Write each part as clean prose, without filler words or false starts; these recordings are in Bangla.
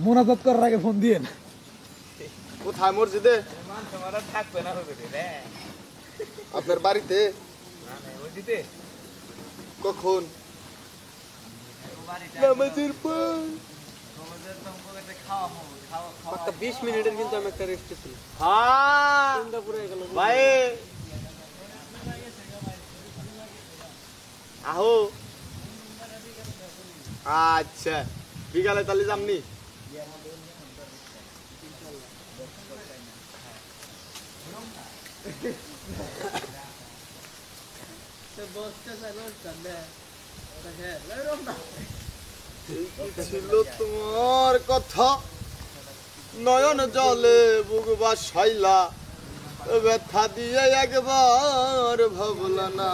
মোনাজাত করার আগে ফোন দিয়েন। কোথায় মসজিদে? থাকবে না আপনার বাড়িতে? মসজিদে কখন? নামাজের পর। মাত্র 20 মিনিটের কিন্তু আমি একটা রেস্ট ছিল। ভাই আহো। আচ্ছা বিকালে তাহলে যামনি। ছিল তোমার কথা নয়ন জলে বুক বাসাইলা, ব্যথা দিয়ে একবার ভাবলা না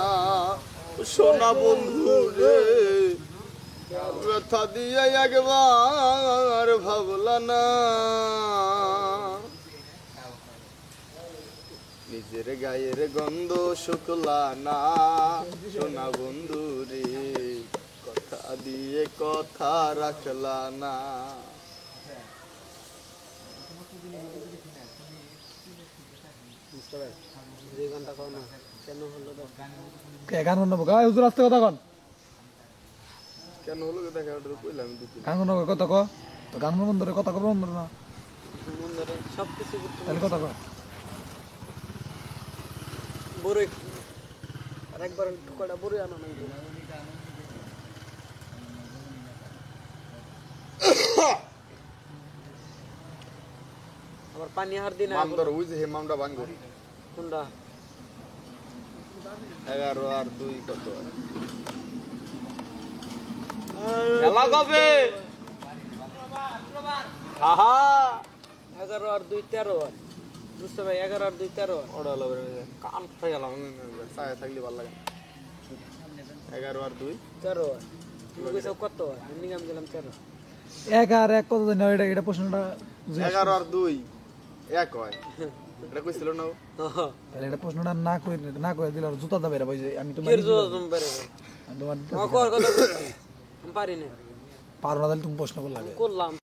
সোনা বন্ধু রে, ব্যথা দিয়ে একবার ভাবলা না। নিজের গায়ের গন্ধ শুকলা না সোনা বন্ধু রে, কথা দিয়ে কথা রাখলা না। গান নেবো গায়ে হুজুর আসতে কথা কন। কেন হলো দেখা কইলাম গান নেবো কথা ক, তো গান বন্ধ রে কথা কব বন্ধ না সবকিছু তাহলে কথা কয় বড়ই আর একবার টুকাটা বড়ই আনো নাই। আবার পানি হার দিন মামদার ওই যে হেমামটা ভাঙ্গো কোনটা 11 আর 2 কত খেলা কবে? আহা 11 আর 2 13 আর বুঝতে ভাই 11 আর 2 13 ওড়া লবে কান ফাই গেলাম সায়া থাকলে ভালো লাগে। 11 আর 2 13 আর তুমি কইছো কত এমনি আমি দিলাম 13। এক আর এক কত দিন এটা এটা প্রশ্নটা 11 আর 2 এক হয় এটা কইছিল না? তাহলে এটা প্রশ্নটা না করে দিলে আর জুতা দাবে ভাই যে আমি তোমার এর জোর তুমি পারে তোমার আমার কথা পারি না পারো না তাহলে তুমি প্রশ্ন করলা করলাম।